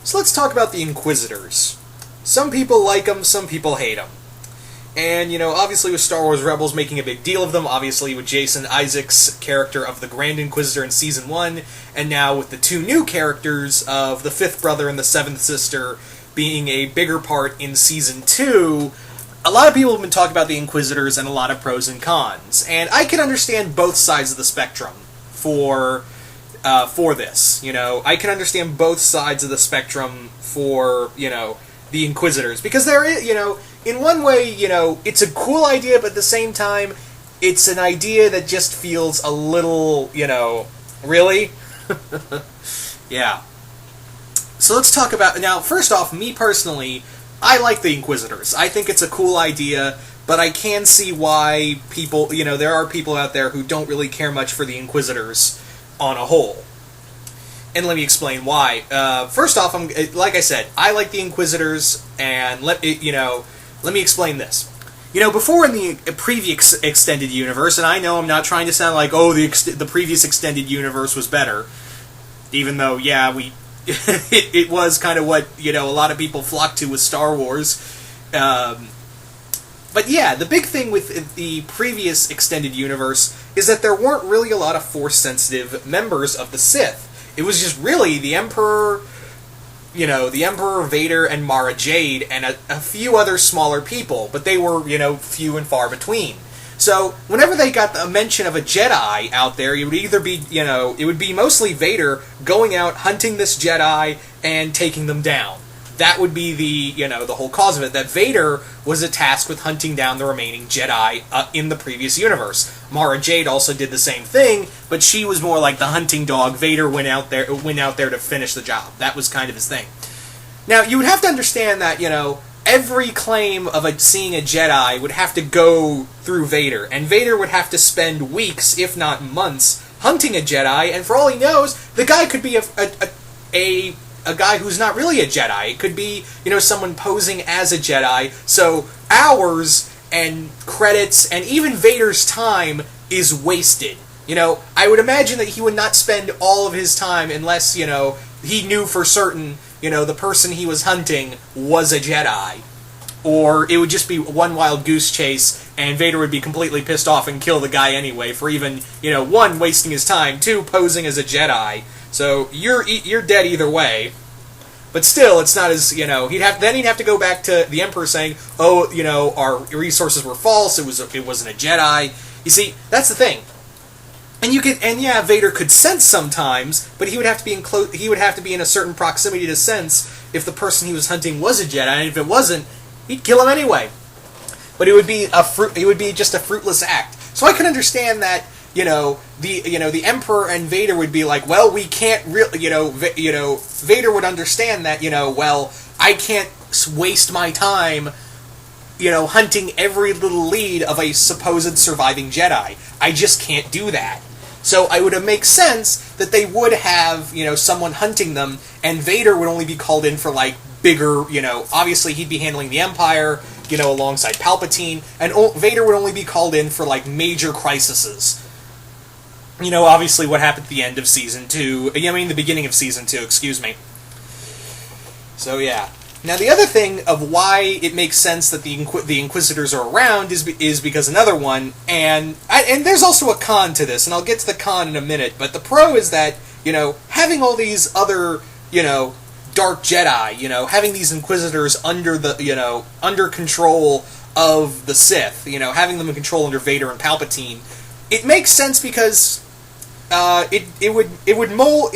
So let's talk about the Inquisitors. Some people like them, some people hate them. And, obviously with Star Wars Rebels making a big deal of them, obviously with Jason Isaacs' character of the Grand Inquisitor in Season 1, and now with the two new characters of the Fifth Brother and the Seventh Sister being a bigger part in Season 2, a lot of people have been talking about the Inquisitors and a lot of pros and cons. And I can understand both sides of the spectrum for this. I can understand both sides of the spectrum for, the Inquisitors. Because there is, in one way, it's a cool idea, but at the same time, it's an idea that just feels a little, really? Yeah. So let's talk about, now, first off, me personally, I like the Inquisitors. I think it's a cool idea, but I can see why people, there are people out there who don't really care much for the Inquisitors on a whole. And let me explain why. First off, like I said, I like the Inquisitors, and let me explain this. Before in the previous extended universe, and I know I'm not trying to sound like, oh, the previous extended universe was better, even though, yeah, it was kind of what, a lot of people flocked to with Star Wars. But yeah, the big thing with the previous extended universe is that there weren't really a lot of Force-sensitive members of the Sith. It was just really the Emperor, Vader, and Mara Jade, and a few other smaller people, but they were, few and far between. So, whenever they got a mention of a Jedi out there, it would either be, it would be mostly Vader going out, hunting this Jedi, and taking them down. That would be the whole cause of it, that Vader was tasked with hunting down the remaining Jedi in the previous universe. Mara Jade also did the same thing, but she was more like the hunting dog. Vader went out there to finish the job. That was kind of his thing. Now, you would have to understand that, every claim of seeing a Jedi would have to go through Vader, and Vader would have to spend weeks, if not months, hunting a Jedi, and for all he knows, the guy could be a guy who's not really a Jedi. It could be, someone posing as a Jedi, so hours and credits and even Vader's time is wasted. I would imagine that he would not spend all of his time unless, he knew for certain, the person he was hunting was a Jedi. Or it would just be one wild goose chase, and Vader would be completely pissed off and kill the guy anyway for even, one, wasting his time, two, posing as a Jedi. So you're dead either way. But still, it's not as, he'd have to go back to the Emperor saying, oh, our resources were false, it wasn't a Jedi. You see, that's the thing. And yeah, Vader could sense sometimes, but he would have to be in a certain proximity to sense if the person he was hunting was a Jedi, and if it wasn't, he'd kill him anyway. But it would be just a fruitless act. So I can understand that, the Emperor and Vader would be like, well, we can't really, Vader would understand that, well, I can't waste my time, hunting every little lead of a supposed surviving Jedi. I just can't do that. So it would make sense that they would have, someone hunting them, and Vader would only be called in for, bigger, obviously he'd be handling the Empire, alongside Palpatine, and Vader would only be called in for, major crises. Obviously what happened at the end of Season 2, the beginning of Season 2, excuse me. So, yeah. Now, the other thing of why it makes sense that the Inquisitors are around is because another one, and there's also a con to this, and I'll get to the con in a minute, but the pro is that, having all these other, Dark Jedi, having these Inquisitors under control of the Sith, having them in control under Vader and Palpatine, it makes sense because it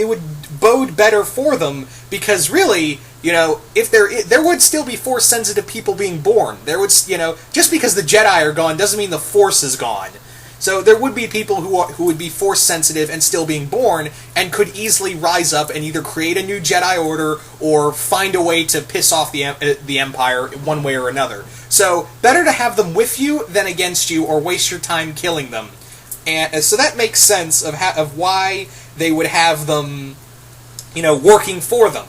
would bode better for them, because really, if there would still be Force-sensitive people being born. There would, just because the Jedi are gone doesn't mean the Force is gone. So there would be people who would be Force-sensitive and still being born, and could easily rise up and either create a new Jedi Order, or find a way to piss off the Empire one way or another. So, better to have them with you than against you, or waste your time killing them. And so that makes sense of why they would have them, working for them.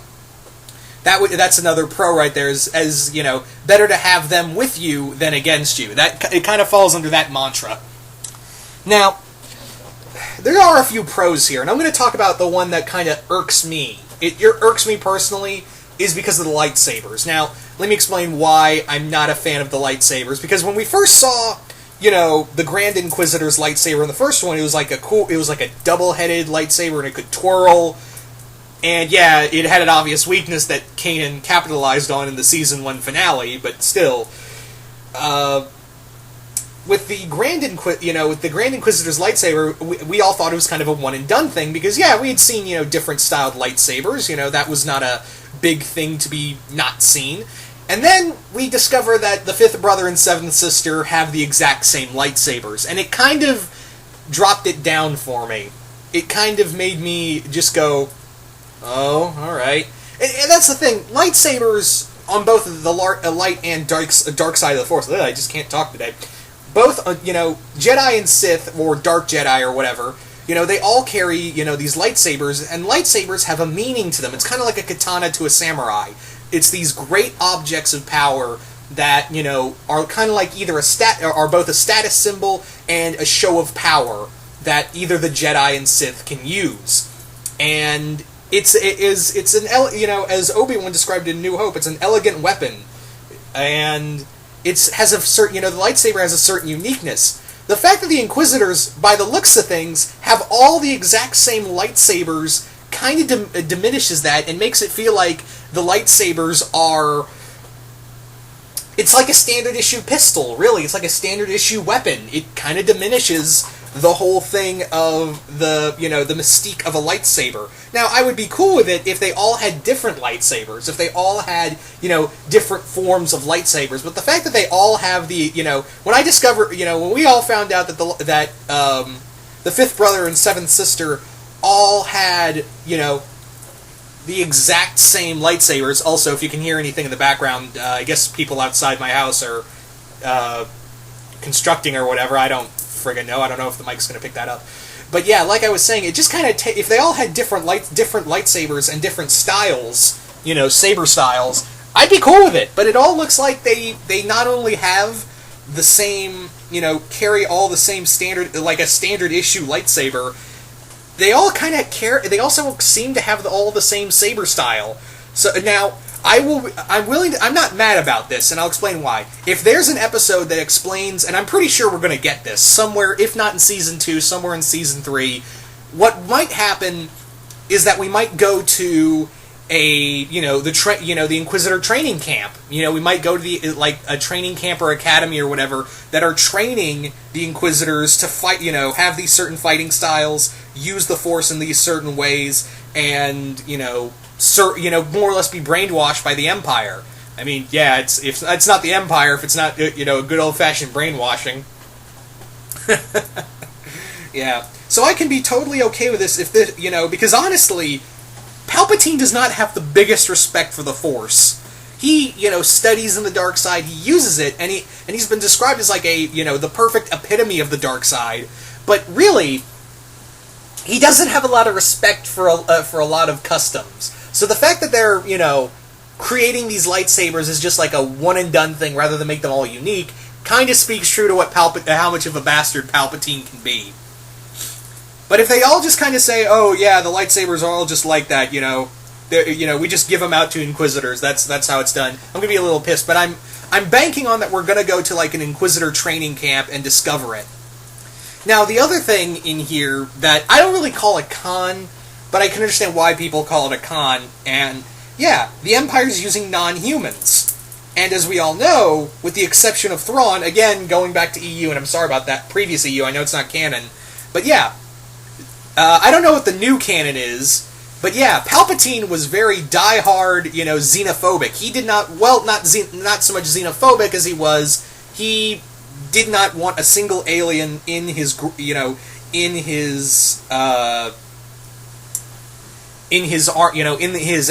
That's another pro right there, as better to have them with you than against you. It kind of falls under that mantra. Now, there are a few pros here, and I'm going to talk about the one that kind of irks me. It irks me personally, is because of the lightsabers. Now, let me explain why I'm not a fan of the lightsabers. Because when we first saw, the Grand Inquisitor's lightsaber in the first one, it was like a double-headed lightsaber, and it could twirl. And yeah, it had an obvious weakness that Kanan capitalized on in the Season 1 finale, but still. With the Grand Inquisitor's lightsaber, we all thought it was kind of a one-and-done thing, because yeah, we had seen, different styled lightsabers, that was not a big thing to be not seen. And then we discover that the fifth brother and seventh sister have the exact same lightsabers, and it kind of dropped it down for me. It kind of made me just go, oh, alright. And that's the thing, lightsabers on both the light and dark side of the Force, I just can't talk today, both, Jedi and Sith, or Dark Jedi, or whatever, they all carry, these lightsabers, and lightsabers have a meaning to them. It's kind of like a katana to a samurai. It's these great objects of power that, are kind of like either are both a status symbol and a show of power that either the Jedi and Sith can use. And it's as Obi-Wan described in New Hope, it's an elegant weapon. And has a certain, the lightsaber has a certain uniqueness. The fact that the Inquisitors, by the looks of things, have all the exact same lightsabers kind of diminishes that and makes it feel like the lightsabers are... It's like a standard issue pistol, really. It's like a standard issue weapon. It kind of diminishes the whole thing of the mystique of a lightsaber. Now, I would be cool with it if they all had different lightsabers, if they all had, different forms of lightsabers, but the fact that they all have the, when I discovered, when we all found out that the fifth brother and seventh sister all had, the exact same lightsabers. Also, if you can hear anything in the background, I guess people outside my house are constructing or whatever. I don't friggin' know. I don't know if the mic's going to pick that up. But yeah, like I was saying, it just kind of if they all had different lightsabers and different styles, saber styles, I'd be cool with it. But it all looks like they not only have the same, carry all the same standard, like a standard issue lightsaber. They all kind of they also seem to have all the same saber style. So now, I'm not mad about this, and I'll explain why. If there's an episode that explains, and I'm pretty sure we're going to get this, somewhere, if not in Season 2, somewhere in Season 3, what might happen is that we might go to the Inquisitor training camp. We might go to a training camp or academy or whatever that are training the Inquisitors to fight, have these certain fighting styles, use the Force in these certain ways, and, more or less be brainwashed by the Empire. I mean, yeah, it's not the Empire if it's not, good old-fashioned brainwashing. Yeah. So I can be totally okay with this if this, because honestly, Palpatine does not have the biggest respect for the Force. He, studies in the dark side, he uses it, and he's been described as like a, the perfect epitome of the dark side. But really, he doesn't have a lot of respect for a lot of customs. So the fact that they're, creating these lightsabers is just like a one-and-done thing rather than make them all unique, kind of speaks true to what how much of a bastard Palpatine can be. But if they all just kind of say, oh yeah, the lightsabers are all just like that, we just give them out to Inquisitors, that's how it's done, I'm going to be a little pissed, but I'm banking on that we're going to go to like an Inquisitor training camp and discover it. Now, the other thing in here that I don't really call a con, but I can understand why people call it a con, and yeah, the Empire's using non-humans. And as we all know, with the exception of Thrawn, again, going back to EU, and I'm sorry about that, previous EU, I know it's not canon, but yeah, I don't know what the new canon is, but yeah, Palpatine was very die-hard, xenophobic. He did not, not so much xenophobic as he did not want a single alien in his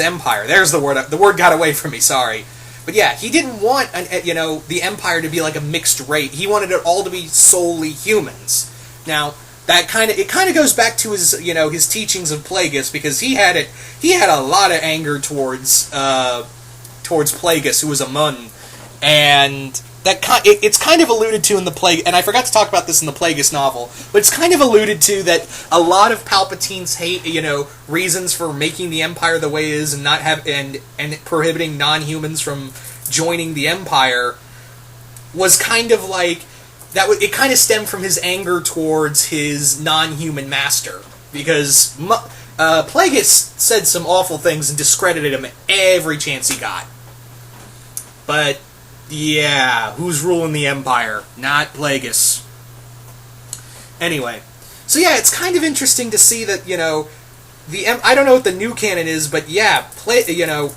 empire. There's the word. The word got away from me. Sorry, but yeah, he didn't want the empire to be like a mixed race. He wanted it all to be solely humans. Now, that kind of goes back to his his teachings of Plagueis, because he had a lot of anger towards Plagueis, who was a Mun, and it's kind of alluded to in the Plague, and I forgot to talk about this in the Plagueis novel, but it's kind of alluded to that a lot of Palpatine's reasons for making the Empire the way it is and not have and prohibiting non-humans from joining the Empire was kind of like that. It kind of stemmed from his anger towards his non-human master, because Plagueis said some awful things and discredited him every chance he got. But yeah, who's ruling the Empire? Not Plagueis. Anyway, so yeah, it's kind of interesting to see that, I don't know what the new canon is, but yeah,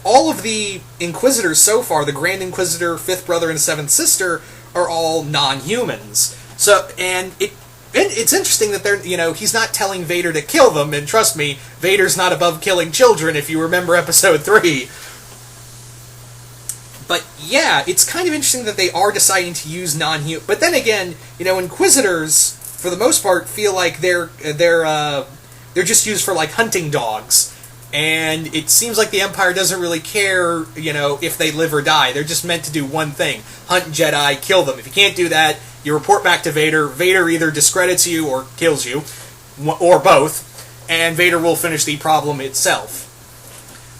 all of the Inquisitors so far, the Grand Inquisitor, Fifth Brother, and Seventh Sister, are all non-humans. So, and it's interesting that they're, he's not telling Vader to kill them, and trust me, Vader's not above killing children, if you remember Episode 3. But yeah, it's kind of interesting that they are deciding to use non-human. But then again, Inquisitors, for the most part, feel like they're just used for like hunting dogs, and it seems like the Empire doesn't really care, if they live or die. They're just meant to do one thing: hunt Jedi, kill them. If you can't do that, you report back to Vader. Vader either discredits you or kills you, or both, and Vader will finish the problem itself.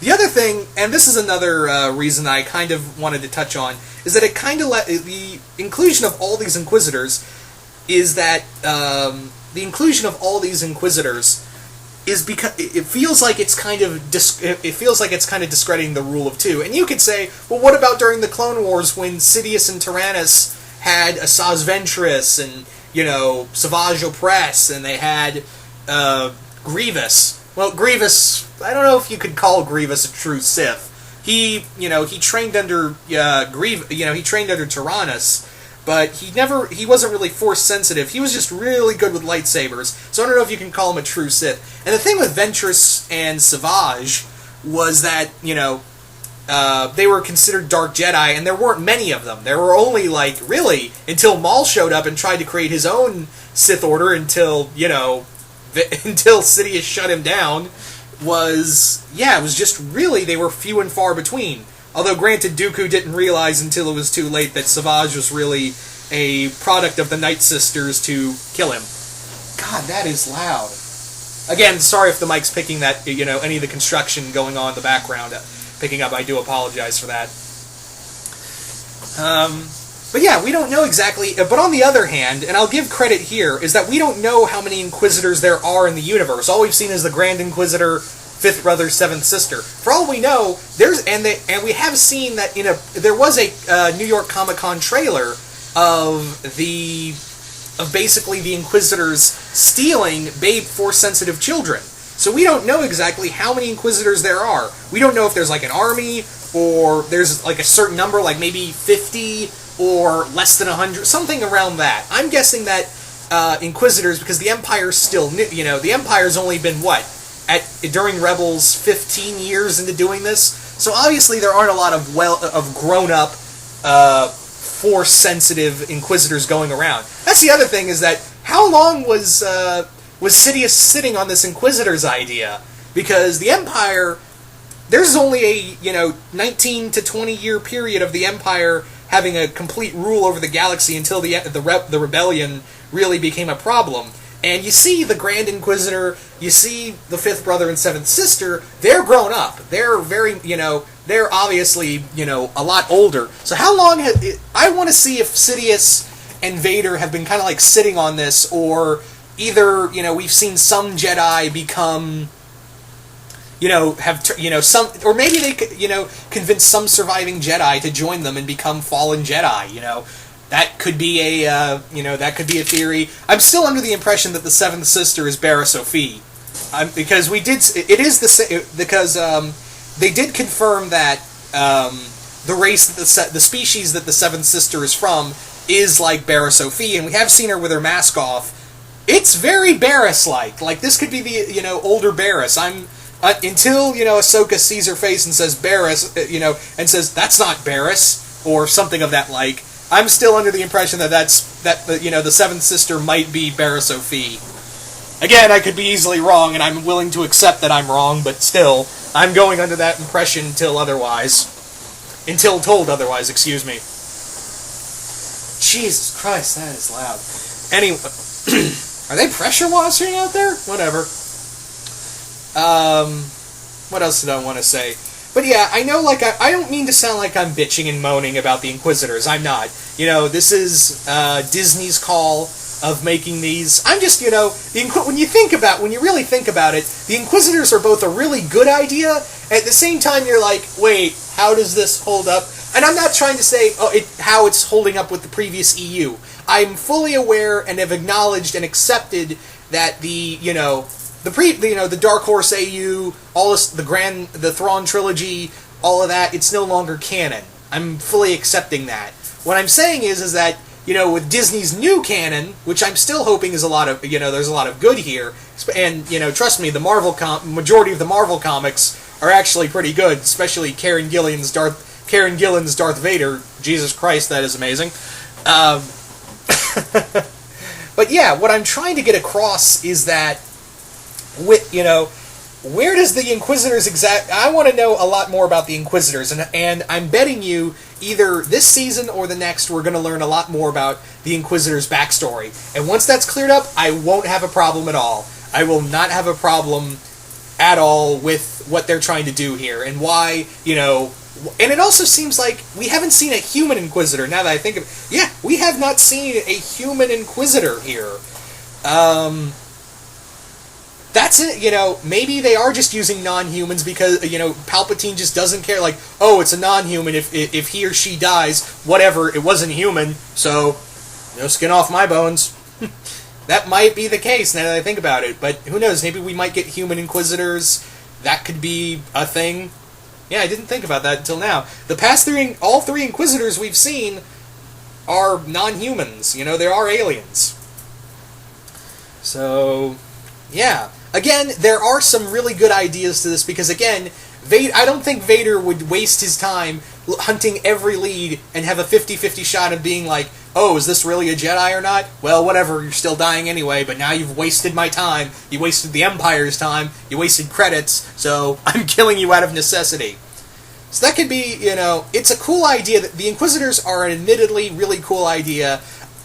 The other thing, and this is another reason I kind of wanted to touch on, is that it kind of the inclusion of all these Inquisitors is that the inclusion of all these Inquisitors is because it feels like it's kind of discrediting the rule of two. And you could say, well, what about during the Clone Wars when Sidious and Tyrannus had Asajj Ventress and Savage Opress, and they had Grievous? Well, Grievous, I don't know if you could call Grievous a true Sith. He trained under he trained under Tyrannus, but he wasn't really Force sensitive. He was just really good with lightsabers. So I don't know if you can call him a true Sith. And the thing with Ventress and Savage was that, they were considered Dark Jedi, and there weren't many of them. There were only, really, until Maul showed up and tried to create his own Sith Order until Sidious shut him down, it was just really, they were few and far between. Although, granted, Dooku didn't realize until it was too late that Savage was really a product of the Night Sisters to kill him. God, that is loud. Again, sorry if the mic's picking that, any of the construction going on in the background picking up. I do apologize for that. But yeah, we don't know exactly. But on the other hand, and I'll give credit here, is that we don't know how many Inquisitors there are in the universe. All we've seen is the Grand Inquisitor, Fifth Brother, Seventh Sister. For all we know, we have seen that there was a New York Comic-Con trailer of basically the Inquisitors stealing Force-sensitive children. So we don't know exactly how many Inquisitors there are. We don't know if there's an army, or there's a certain number, maybe 50, or less than 100, something around that. I'm guessing that Inquisitors, because the Empire's still new, the Empire's only been, during Rebels, 15 years into doing this? So obviously there aren't a lot of grown-up, Force-sensitive Inquisitors going around. That's the other thing, is that how long was Sidious sitting on this Inquisitor's idea? Because the Empire, there's only a, 19 to 20 year period of the Empire having a complete rule over the galaxy until the rebellion really became a problem. And you see the Grand Inquisitor, you see the Fifth Brother and Seventh Sister, they're grown up. They're very, they're obviously, a lot older. So how long I want to see if Sidious and Vader have been kind of sitting on this, or either, we've seen some Jedi become, some, or maybe they could, convince some surviving Jedi to join them and become fallen Jedi, That could be that could be a theory. I'm still under the impression that the Seventh Sister is Barra Sophie, because they did confirm that the race that the species that the Seventh Sister is from is like Barra Sophie, and we have seen her with her mask off. It's very Barriss-like. This could be the older Barriss. Until Ahsoka sees her face and says Barriss, and says that's not Barriss or something of that like. I'm still under the impression that the Seventh Sister might be Barra Sophie. Again, I could be easily wrong, and I'm willing to accept that I'm wrong, but still, I'm going under that impression until told otherwise, excuse me. Jesus Christ, that is loud. Anyway, are they pressure washing out there? Whatever. What else did I want to say? But yeah, I know, like, I don't mean to sound like I'm bitching and moaning about the Inquisitors. I'm not. You know, this is Disney's call of making these. I'm just, you know, when you really think about it, the Inquisitors are both a really good idea. At the same time, you're like, wait, how does this hold up? And I'm not trying to say how it's holding up with the previous EU. I'm fully aware and have acknowledged and accepted that the Dark Horse AU, all this, the Thrawn trilogy, all of that, it's no longer canon. I'm fully accepting that. What I'm saying is that, you know, with Disney's new canon, which I'm still hoping is a lot of, you know, there's a lot of good here, and, you know, trust me, the majority of the Marvel comics are actually pretty good, especially Karen Gillan's Darth Vader. Jesus Christ, that is amazing. But yeah, what I'm trying to get across is that, you know, where does the Inquisitors I want to know a lot more about the Inquisitors, and I'm betting you either this season or the next we're going to learn a lot more about the Inquisitors' backstory. And once that's cleared up, I won't have a problem at all. I will not have a problem at all with what they're trying to do here, and why, you know. And it also seems like we haven't seen a human Inquisitor, now that I think of it. Yeah, we have not seen a human Inquisitor here. That's it, you know, maybe they are just using non-humans because, you know, Palpatine just doesn't care, like, oh, it's a non-human, if he or she dies, whatever, it wasn't human, so, no skin off my bones. That might be the case, now that I think about it, but who knows, maybe we might get human Inquisitors, that could be a thing. Yeah, I didn't think about that until now. All three Inquisitors we've seen are non-humans, you know, they are aliens. So, yeah. Again, there are some really good ideas to this, because again, I don't think Vader would waste his time hunting every lead and have a 50-50 shot of being like, oh, is this really a Jedi or not? Well, whatever, you're still dying anyway, but now you've wasted my time, you wasted the Empire's time, you wasted credits, so I'm killing you out of necessity. So that could be, you know, it's a cool idea. The Inquisitors are an admittedly really cool idea.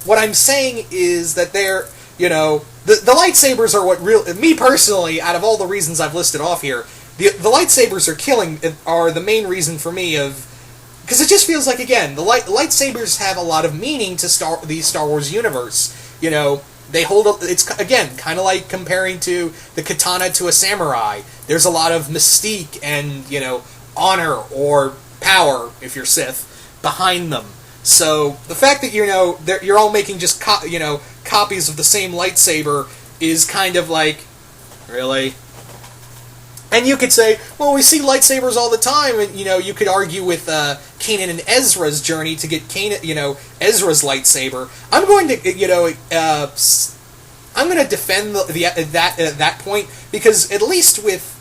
What I'm saying is that they're, you know, the lightsabers are me personally, out of all the reasons I've listed off here, the lightsabers are the main reason for me because it just feels like, again, the lightsabers have a lot of meaning to the Star Wars universe. You know, they hold up, it's, again, kind of like comparing to the katana to a samurai. There's a lot of mystique and, you know, honor or power, if you're Sith, behind them. So the fact that, you know, you're all making just copies of the same lightsaber is kind of like, really? And you could say, well, we see lightsabers all the time, and, you know, you could argue with Kanan and Ezra's journey to get Ezra's lightsaber. I'm going to, you know, I'm going to defend that point, because at least with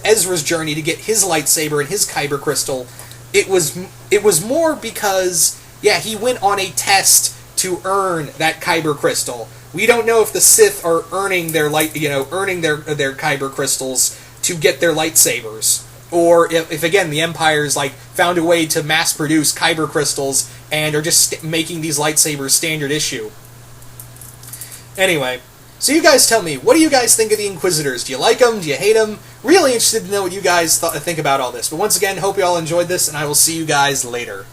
Ezra's journey to get his lightsaber and his kyber crystal, it was more because, yeah, he went on a test to earn that kyber crystal. We don't know if the Sith are earning their kyber crystals to get their lightsabers, or if again the Empire's like found a way to mass produce kyber crystals and are just making these lightsabers standard issue. Anyway, so you guys tell me, what do you guys think of the Inquisitors? Do you like them? Do you hate them? Really interested to know what you guys think about all this. But once again, hope you all enjoyed this, and I will see you guys later.